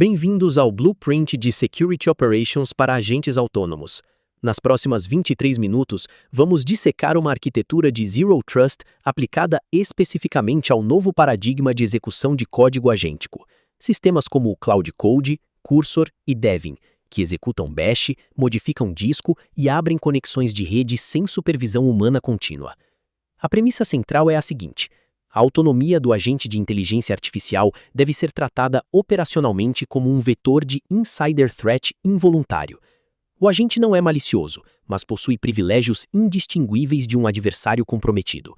Bem-vindos ao Blueprint de Security Operations para agentes autônomos. Nas próximas 23 minutos, vamos dissecar uma arquitetura de Zero Trust aplicada especificamente ao novo paradigma de execução de código agêntico. Sistemas como o Cloud Code, Cursor e Devin, que executam bash, modificam disco e abrem conexões de rede sem supervisão humana contínua. A premissa central é a seguinte: a autonomia do agente de inteligência artificial deve ser tratada operacionalmente como um vetor de insider threat involuntário. O agente não é malicioso, mas possui privilégios indistinguíveis de um adversário comprometido.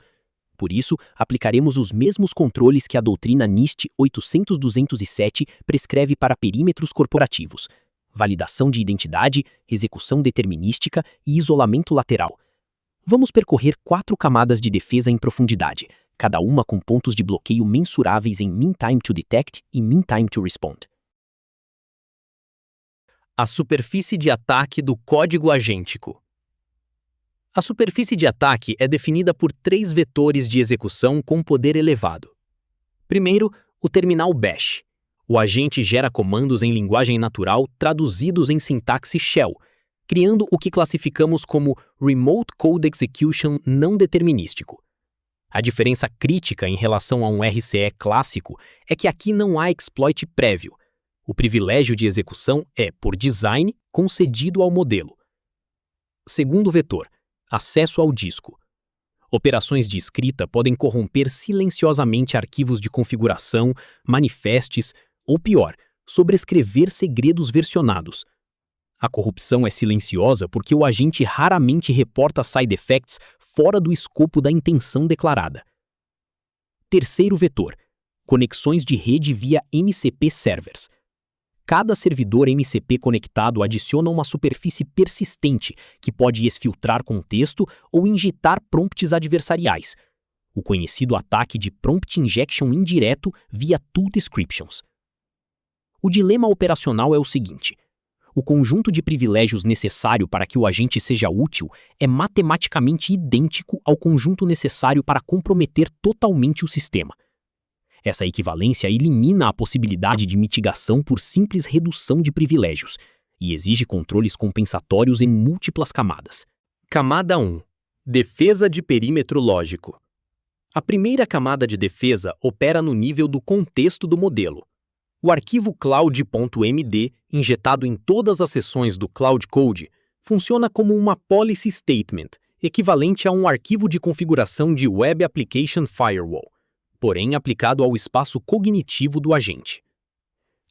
Por isso, aplicaremos os mesmos controles que a doutrina NIST 800-207 prescreve para perímetros corporativos: validação de identidade, execução determinística e isolamento lateral. Vamos percorrer 4 camadas de defesa em profundidade, cada uma com pontos de bloqueio mensuráveis em Mean Time to Detect e Mean Time to Respond. A superfície de ataque do código agêntico. A superfície de ataque é definida por 3 vetores de execução com poder elevado. Primeiro, o terminal bash. O agente gera comandos em linguagem natural traduzidos em sintaxe shell, criando o que classificamos como Remote Code Execution não determinístico. A diferença crítica em relação a um RCE clássico é que aqui não há exploit prévio. O privilégio de execução é, por design, concedido ao modelo. Segundo vetor, acesso ao disco. Operações de escrita podem corromper silenciosamente arquivos de configuração, manifestes ou, pior, sobrescrever segredos versionados. A corrupção é silenciosa porque o agente raramente reporta side effects fora do escopo da intenção declarada. Terceiro vetor, conexões de rede via MCP servers. Cada servidor MCP conectado adiciona uma superfície persistente que pode exfiltrar contexto ou injetar prompts adversariais, o conhecido ataque de prompt injection indireto via tool descriptions. O dilema operacional é o seguinte: o conjunto de privilégios necessário para que o agente seja útil é matematicamente idêntico ao conjunto necessário para comprometer totalmente o sistema. Essa equivalência elimina a possibilidade de mitigação por simples redução de privilégios e exige controles compensatórios em múltiplas camadas. Camada 1. Defesa de perímetro lógico. A primeira camada de defesa opera no nível do contexto do modelo. O arquivo cloud.md, injetado em todas as seções do Cloud Code, funciona como uma policy statement, equivalente a um arquivo de configuração de Web Application Firewall, porém aplicado ao espaço cognitivo do agente.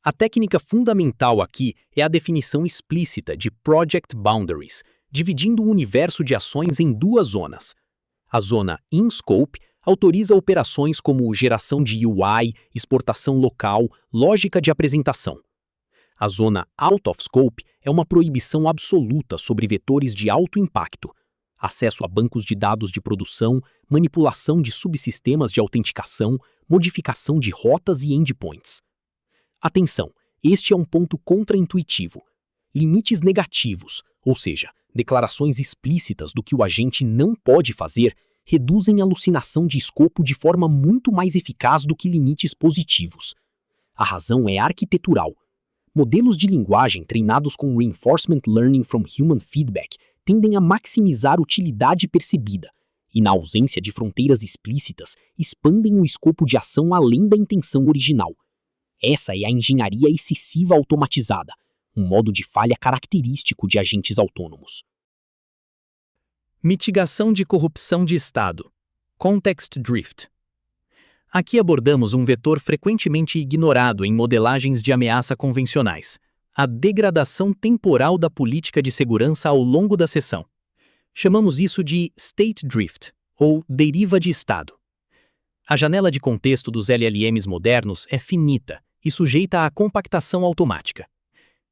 A técnica fundamental aqui é a definição explícita de Project Boundaries, dividindo o universo de ações em 2 zonas. A zona In-Scope autoriza operações como geração de UI, exportação local, lógica de apresentação. A zona Out of Scope é uma proibição absoluta sobre vetores de alto impacto, acesso a bancos de dados de produção, manipulação de subsistemas de autenticação, modificação de rotas e endpoints. Atenção, este é um ponto contraintuitivo. Limites negativos, ou seja, declarações explícitas do que o agente não pode fazer, reduzem a alucinação de escopo de forma muito mais eficaz do que limites positivos. A razão é arquitetural. Modelos de linguagem treinados com Reinforcement Learning from Human Feedback tendem a maximizar utilidade percebida e, na ausência de fronteiras explícitas, expandem o escopo de ação além da intenção original. Essa é a engenharia excessiva automatizada, um modo de falha característico de agentes autônomos. Mitigação de corrupção de estado. Context Drift. Aqui abordamos um vetor frequentemente ignorado em modelagens de ameaça convencionais: a degradação temporal da política de segurança ao longo da sessão. Chamamos isso de State Drift, ou deriva de estado. A janela de contexto dos LLMs modernos é finita e sujeita à compactação automática.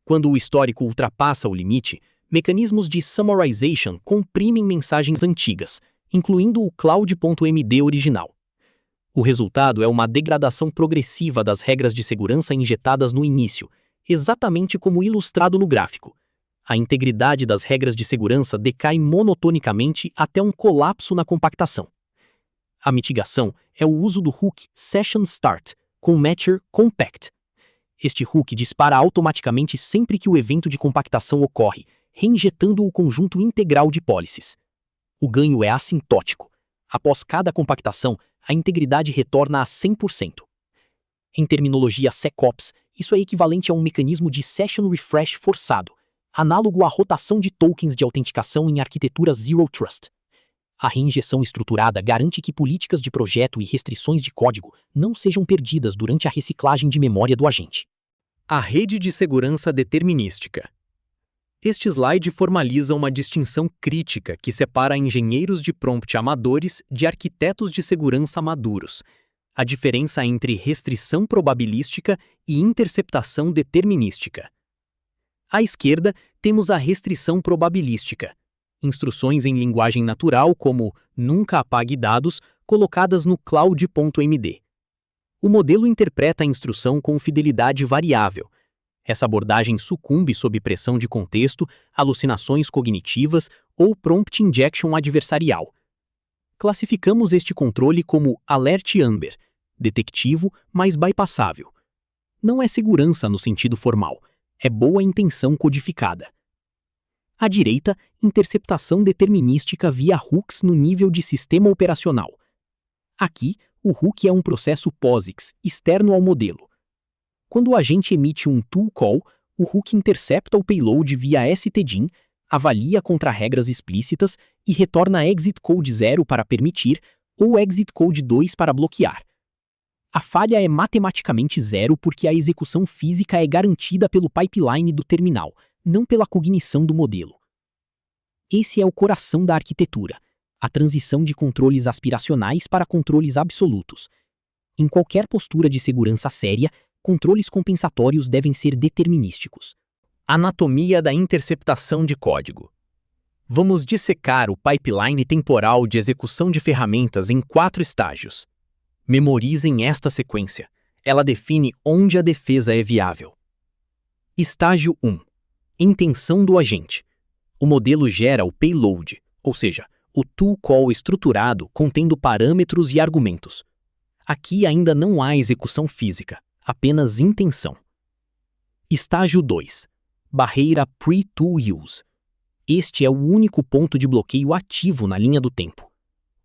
Quando o histórico ultrapassa o limite, mecanismos de summarization comprimem mensagens antigas, incluindo o cloud.md original. O resultado é uma degradação progressiva das regras de segurança injetadas no início, exatamente como ilustrado no gráfico. A integridade das regras de segurança decai monotonicamente até um colapso na compactação. A mitigação é o uso do hook Session Start com Matcher Compact. Este hook dispara automaticamente sempre que o evento de compactação ocorre, reinjetando o conjunto integral de pólices. O ganho é assintótico. Após cada compactação, a integridade retorna a 100%. Em terminologia SecOps, isso é equivalente a um mecanismo de Session Refresh forçado, análogo à rotação de tokens de autenticação em arquitetura Zero Trust. A reinjeção estruturada garante que políticas de projeto e restrições de código não sejam perdidas durante a reciclagem de memória do agente. A rede de segurança determinística. Este slide formaliza uma distinção crítica que separa engenheiros de prompt amadores de arquitetos de segurança maduros. A diferença entre restrição probabilística e interceptação determinística. À esquerda, temos a restrição probabilística. Instruções em linguagem natural como nunca apague dados colocadas no cloud.md. O modelo interpreta a instrução com fidelidade variável. Essa abordagem sucumbe sob pressão de contexto, alucinações cognitivas ou prompt injection adversarial. Classificamos este controle como Alert Amber, detectivo, mas bypassável. Não é segurança no sentido formal, é boa intenção codificada. À direita, interceptação determinística via hooks no nível de sistema operacional. Aqui, o hook é um processo POSIX, externo ao modelo. Quando o agente emite um tool call, o hook intercepta o payload via stdin, avalia contra regras explícitas e retorna exit code 0 para permitir ou exit code 2 para bloquear. A falha é matematicamente zero porque a execução física é garantida pelo pipeline do terminal, não pela cognição do modelo. Esse é o coração da arquitetura, a transição de controles aspiracionais para controles absolutos. Em qualquer postura de segurança séria, controles compensatórios devem ser determinísticos. Anatomia da interceptação de código. Vamos dissecar o pipeline temporal de execução de ferramentas em 4 estágios. Memorizem esta sequência. Ela define onde a defesa é viável. Estágio 1. Intenção do agente. O modelo gera o payload, ou seja, o tool call estruturado contendo parâmetros e argumentos. Aqui ainda não há execução física, apenas intenção. Estágio 2. Barreira Pre-Tool Use. Este é o único ponto de bloqueio ativo na linha do tempo.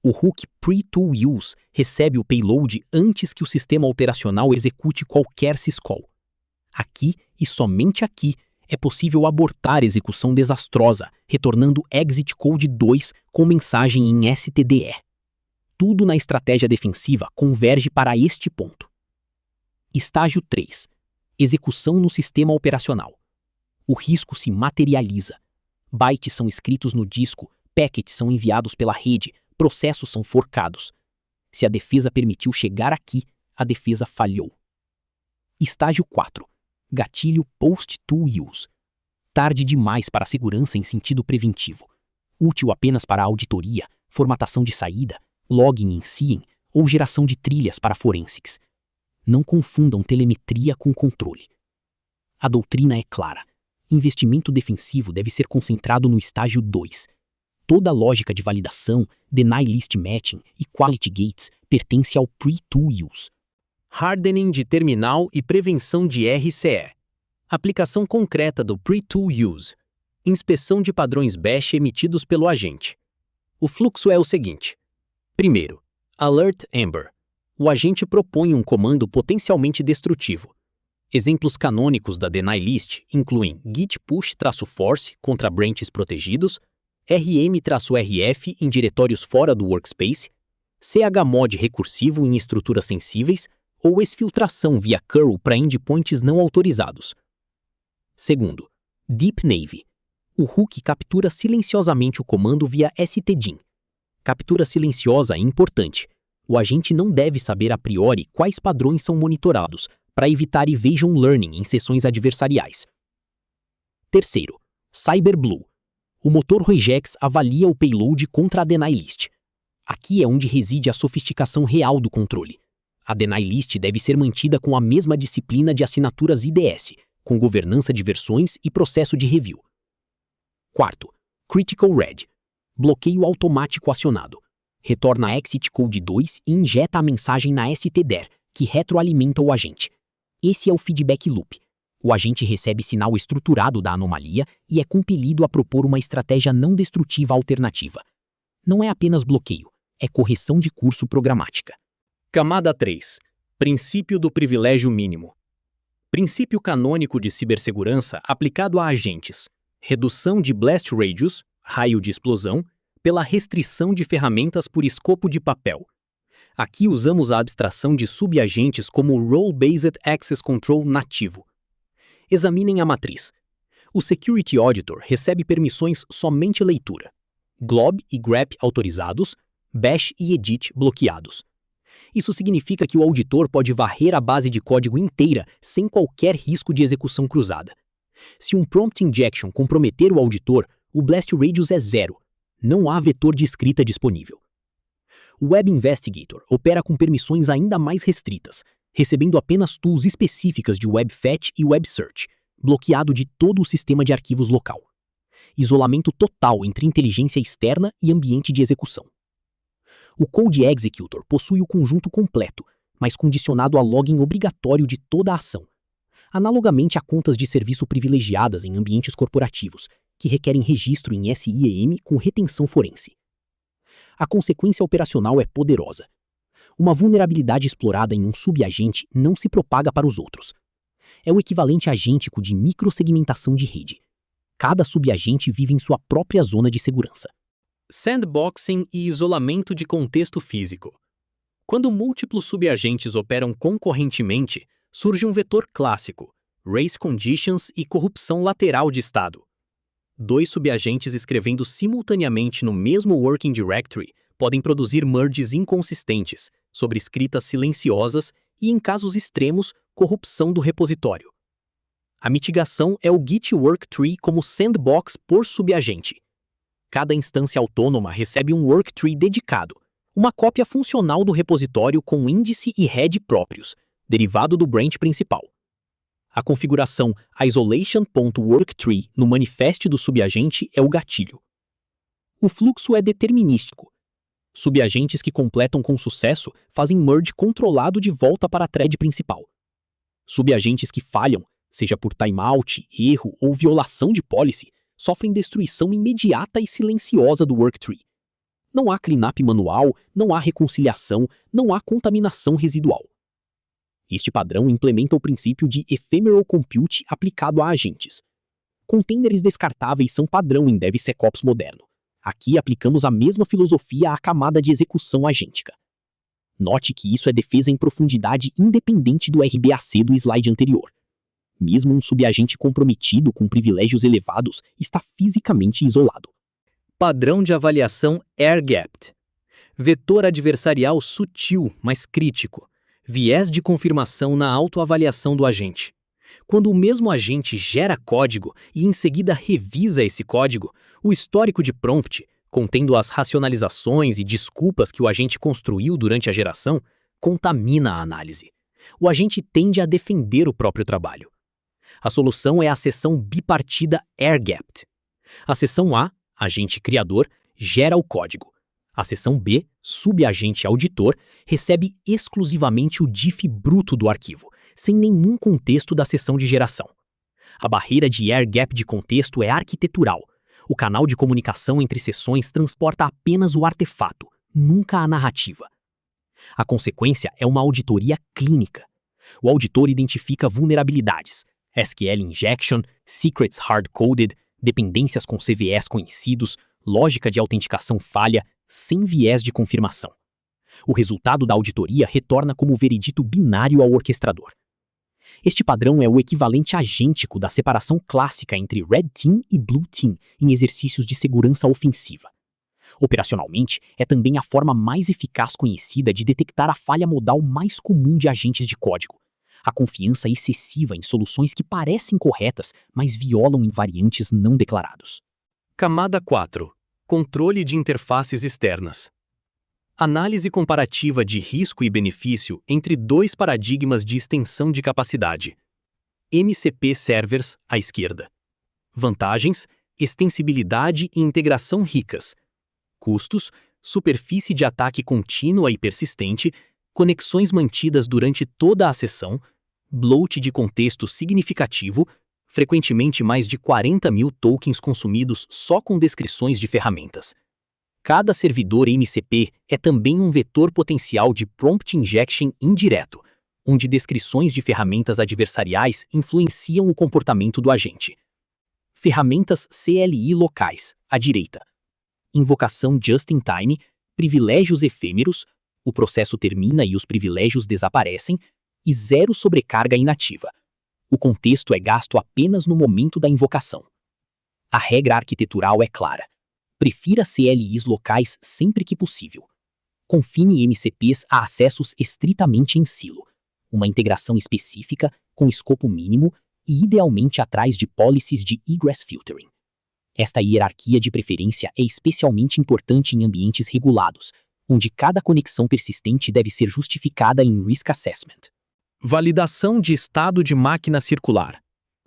O hook Pre-Tool Use recebe o payload antes que o sistema operacional execute qualquer syscall. Aqui, e somente aqui, é possível abortar execução desastrosa, retornando exit code 2 com mensagem em stde. Tudo na estratégia defensiva converge para este ponto. Estágio 3. Execução no sistema operacional. O risco se materializa. Bytes são escritos no disco, packets são enviados pela rede, processos são forcados. Se a defesa permitiu chegar aqui, a defesa falhou. Estágio 4. Gatilho Post-Tool Use. Tarde demais para a segurança em sentido preventivo. Útil apenas para auditoria, formatação de saída, logging em SIEM ou geração de trilhas para forensics. Não confundam telemetria com controle. A doutrina é clara. Investimento defensivo deve ser concentrado no estágio 2. Toda a lógica de validação, deny list matching e quality gates pertence ao pre-tool use. Hardening de terminal e prevenção de RCE. Aplicação concreta do pre-tool use. Inspeção de padrões bash emitidos pelo agente. O fluxo é o seguinte. Primeiro, Alert Amber. O agente propõe um comando potencialmente destrutivo. Exemplos canônicos da deny list incluem git push-force contra branches protegidos, rm-rf em diretórios fora do workspace, chmod recursivo em estruturas sensíveis ou exfiltração via curl para endpoints não autorizados. Segundo, Deep Navy. O hook captura silenciosamente o comando via stdin. Captura silenciosa é importante. O agente não deve saber a priori quais padrões são monitorados, para evitar evasion learning em sessões adversariais. Terceiro, Cyberblue. O motor regex avalia o payload contra a deny list. Aqui é onde reside a sofisticação real do controle. A deny list deve ser mantida com a mesma disciplina de assinaturas IDS, com governança de versões e processo de review. Quarto, Critical Red. Bloqueio automático acionado. Retorna exit code 2 e injeta a mensagem na stder, que retroalimenta o agente. Esse é o feedback loop. O agente recebe sinal estruturado da anomalia e é compelido a propor uma estratégia não destrutiva alternativa. Não é apenas bloqueio, é correção de curso programática. Camada 3. Princípio do privilégio mínimo. Princípio canônico de cibersegurança aplicado a agentes. Redução de blast radius, raio de explosão, pela restrição de ferramentas por escopo de papel. Aqui usamos a abstração de subagentes como o Role-Based Access Control nativo. Examinem a matriz. O Security Auditor recebe permissões somente leitura. Glob e grep autorizados, bash e edit bloqueados. Isso significa que o auditor pode varrer a base de código inteira sem qualquer risco de execução cruzada. Se um prompt injection comprometer o auditor, o blast radius é 0. Não há vetor de escrita disponível. O Web Investigator opera com permissões ainda mais restritas, recebendo apenas tools específicas de Web Fetch e Web Search, bloqueado de todo o sistema de arquivos local. Isolamento total entre inteligência externa e ambiente de execução. O Code Executor possui o conjunto completo, mas condicionado a login obrigatório de toda a ação, analogamente a contas de serviço privilegiadas em ambientes corporativos, que requerem registro em SIEM com retenção forense. A consequência operacional é poderosa. Uma vulnerabilidade explorada em um subagente não se propaga para os outros. É o equivalente agêntico de microsegmentação de rede. Cada subagente vive em sua própria zona de segurança. Sandboxing e isolamento de contexto físico. Quando múltiplos subagentes operam concorrentemente, surge um vetor clássico, race conditions e corrupção lateral de estado. Dois subagentes escrevendo simultaneamente no mesmo working directory podem produzir merges inconsistentes, sobre escritas silenciosas e, em casos extremos, corrupção do repositório. A mitigação é o Git Worktree como sandbox por subagente. Cada instância autônoma recebe um worktree dedicado, uma cópia funcional do repositório com índice e head próprios, derivado do branch principal. A configuração isolation.worktree no manifest do subagente é o gatilho. O fluxo é determinístico. Subagentes que completam com sucesso fazem merge controlado de volta para a thread principal. Subagentes que falham, seja por timeout, erro ou violação de policy, sofrem destruição imediata e silenciosa do worktree. Não há cleanup manual, não há reconciliação, não há contaminação residual. Este padrão implementa o princípio de ephemeral compute aplicado a agentes. Containers descartáveis são padrão em DevSecOps moderno. Aqui aplicamos a mesma filosofia à camada de execução agêntica. Note que isso é defesa em profundidade independente do RBAC do slide anterior. Mesmo um subagente comprometido com privilégios elevados está fisicamente isolado. Padrão de avaliação air-gapped. Vetor adversarial sutil, mas crítico. Viés de confirmação na autoavaliação do agente. Quando o mesmo agente gera código e em seguida revisa esse código, o histórico de prompt, contendo as racionalizações e desculpas que o agente construiu durante a geração, contamina a análise. O agente tende a defender o próprio trabalho. A solução é a seção bipartida air-gapped. A seção A, agente criador, gera o código. A seção B, subagente auditor, recebe exclusivamente o diff bruto do arquivo, sem nenhum contexto da seção de geração. A barreira de air gap de contexto é arquitetural. O canal de comunicação entre seções transporta apenas o artefato, nunca a narrativa. A consequência é uma auditoria clínica. O auditor identifica vulnerabilidades, SQL injection, secrets hard-coded, dependências com CVEs conhecidos, lógica de autenticação falha, sem viés de confirmação. O resultado da auditoria retorna como veredito binário ao orquestrador. Este padrão é o equivalente agêntico da separação clássica entre Red Team e Blue Team em exercícios de segurança ofensiva. Operacionalmente, é também a forma mais eficaz conhecida de detectar a falha modal mais comum de agentes de código. A confiança excessiva em soluções que parecem corretas, mas violam invariantes não declarados. Camada 4. Controle de interfaces externas. Análise comparativa de risco e benefício entre dois paradigmas de extensão de capacidade. MCP Servers, à esquerda. Vantagens, extensibilidade e integração ricas. Custos, superfície de ataque contínua e persistente, conexões mantidas durante toda a sessão, bloat de contexto significativo, frequentemente mais de 40.000 tokens consumidos só com descrições de ferramentas. Cada servidor MCP é também um vetor potencial de prompt injection indireto, onde descrições de ferramentas adversariais influenciam o comportamento do agente. Ferramentas CLI locais, à direita. Invocação just-in-time, privilégios efêmeros, o processo termina e os privilégios desaparecem, e zero sobrecarga inativa. O contexto é gasto apenas no momento da invocação. A regra arquitetural é clara. Prefira CLIs locais sempre que possível. Confine MCPs a acessos estritamente em silo, uma integração específica com escopo mínimo e idealmente atrás de policies de egress filtering. Esta hierarquia de preferência é especialmente importante em ambientes regulados, onde cada conexão persistente deve ser justificada em Risk Assessment. Validação de estado de máquina circular.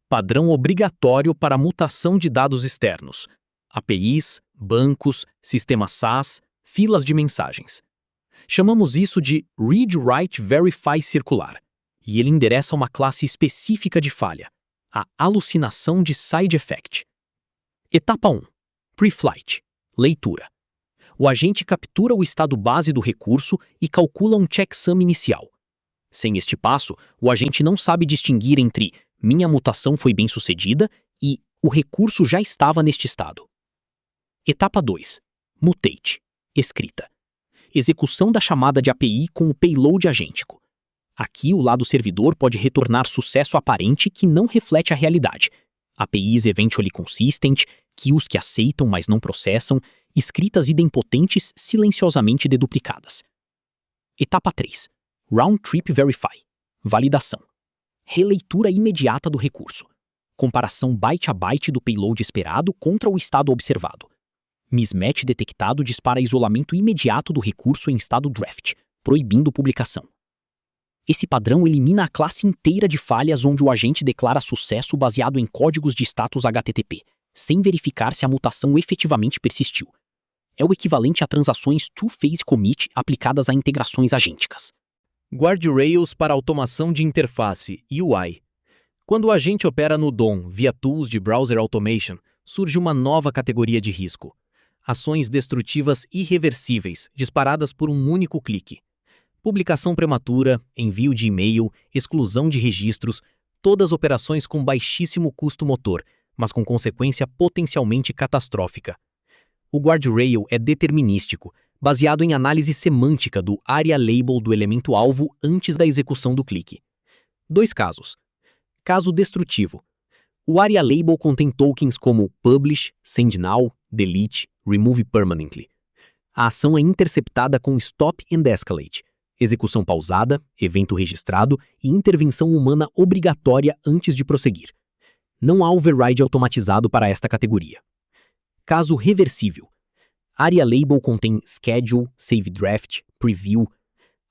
Padrão obrigatório para mutação de dados externos. APIs, bancos, sistemas SaaS, filas de mensagens. Chamamos isso de Read Write Verify circular, e ele endereça uma classe específica de falha, a alucinação de side effect. Etapa 1. Pre-flight. Leitura. O agente captura o estado base do recurso e calcula um checksum inicial. Sem este passo, o agente não sabe distinguir entre minha mutação foi bem sucedida e o recurso já estava neste estado. Etapa 2. Mutate. Escrita. Execução da chamada de API com o payload agêntico. Aqui o lado servidor pode retornar sucesso aparente que não reflete a realidade. APIs eventually consistent, queues que aceitam mas não processam, escritas idempotentes silenciosamente deduplicadas. Etapa 3. Round Trip Verify. Validação. Releitura imediata do recurso. Comparação byte a byte do payload esperado contra o estado observado. Mismatch detectado dispara isolamento imediato do recurso em estado draft, proibindo publicação. Esse padrão elimina a classe inteira de falhas onde o agente declara sucesso baseado em códigos de status HTTP, sem verificar se a mutação efetivamente persistiu. É o equivalente a transações two-phase commit aplicadas a integrações agênticas. Guardrails para automação de interface, UI. Quando o agente opera no DOM via tools de Browser Automation, surge uma nova categoria de risco. Ações destrutivas irreversíveis, disparadas por um único clique. Publicação prematura, envio de e-mail, exclusão de registros, todas operações com baixíssimo custo motor, mas com consequência potencialmente catastrófica. O guardrail é determinístico, baseado em análise semântica do area label do elemento-alvo antes da execução do clique. 2 casos. Caso destrutivo. O area label contém tokens como publish, send now, delete, remove permanently. A ação é interceptada com stop and escalate, execução pausada, evento registrado e intervenção humana obrigatória antes de prosseguir. Não há override automatizado para esta categoria. Caso reversível. Area label contém schedule, save draft, preview.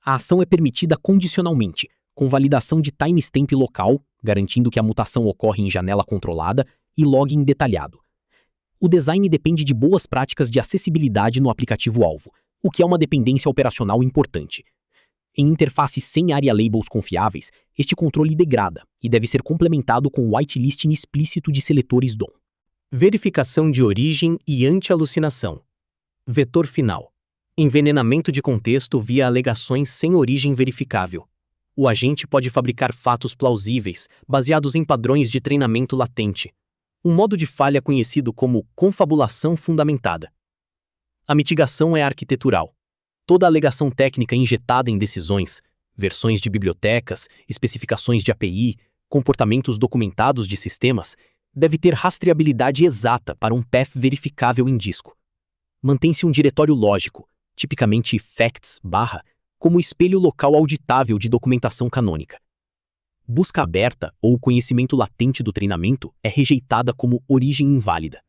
A ação é permitida condicionalmente, com validação de timestamp local, garantindo que a mutação ocorre em janela controlada, e login detalhado. O design depende de boas práticas de acessibilidade no aplicativo-alvo, o que é uma dependência operacional importante. Em interfaces sem area labels confiáveis, este controle degrada e deve ser complementado com whitelisting explícito de seletores DOM. Verificação de origem e anti-alucinação. Vetor final. Envenenamento de contexto via alegações sem origem verificável. O agente pode fabricar fatos plausíveis, baseados em padrões de treinamento latente. Um modo de falha conhecido como confabulação fundamentada. A mitigação é arquitetural. Toda alegação técnica injetada em decisões, versões de bibliotecas, especificações de API, comportamentos documentados de sistemas, deve ter rastreabilidade exata para um path verificável em disco. Mantém-se um diretório lógico, tipicamente facts, como espelho local auditável de documentação canônica. Busca aberta ou conhecimento latente do treinamento é rejeitada como origem inválida.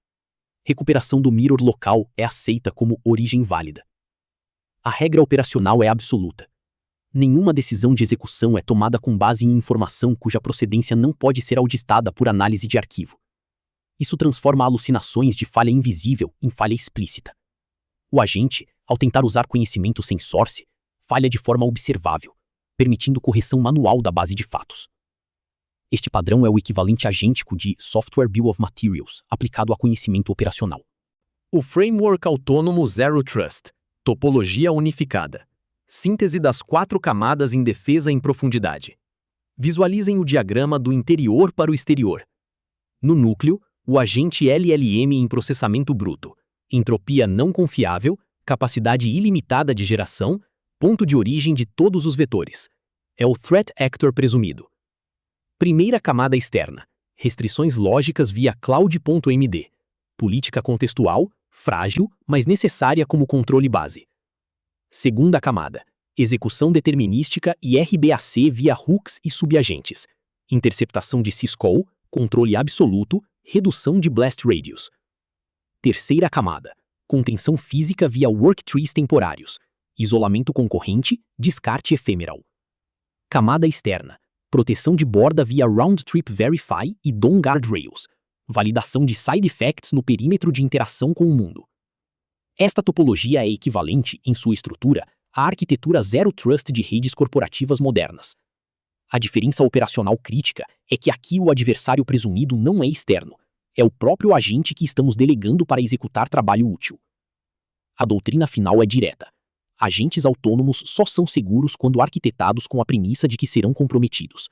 Recuperação do mirror local é aceita como origem válida. A regra operacional é absoluta. Nenhuma decisão de execução é tomada com base em informação cuja procedência não pode ser auditada por análise de arquivo. Isso transforma alucinações de falha invisível em falha explícita. O agente, ao tentar usar conhecimento sem source, falha de forma observável, permitindo correção manual da base de fatos. Este padrão é o equivalente agêntico de Software Bill of Materials, aplicado a conhecimento operacional. O Framework Autônomo Zero Trust, topologia unificada. Síntese das 4 camadas em defesa em profundidade. Visualizem o diagrama do interior para o exterior. No núcleo, o agente LLM em processamento bruto, entropia não confiável, capacidade ilimitada de geração, ponto de origem de todos os vetores. É o Threat Actor presumido. Primeira camada externa, restrições lógicas via Cloud.md. Política contextual, frágil, mas necessária como controle base. Segunda camada, execução determinística e RBAC via hooks e subagentes. Interceptação de syscall, controle absoluto, redução de blast radius. Terceira camada, contenção física via worktrees temporários. Isolamento concorrente, descarte ephemeral. Camada externa, proteção de borda via Round Trip Verify e DOM Guardrails. Validação de side effects no perímetro de interação com o mundo. Esta topologia é equivalente, em sua estrutura, à arquitetura Zero Trust de redes corporativas modernas. A diferença operacional crítica é que aqui o adversário presumido não é externo, é o próprio agente que estamos delegando para executar trabalho útil. A doutrina final é direta. Agentes autônomos só são seguros quando arquitetados com a premissa de que serão comprometidos.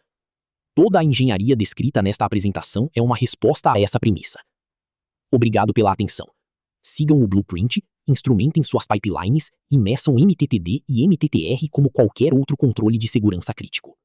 Toda a engenharia descrita nesta apresentação é uma resposta a essa premissa. Obrigado pela atenção. Sigam o Blueprint, instrumentem suas pipelines e meçam MTTD e MTTR como qualquer outro controle de segurança crítico.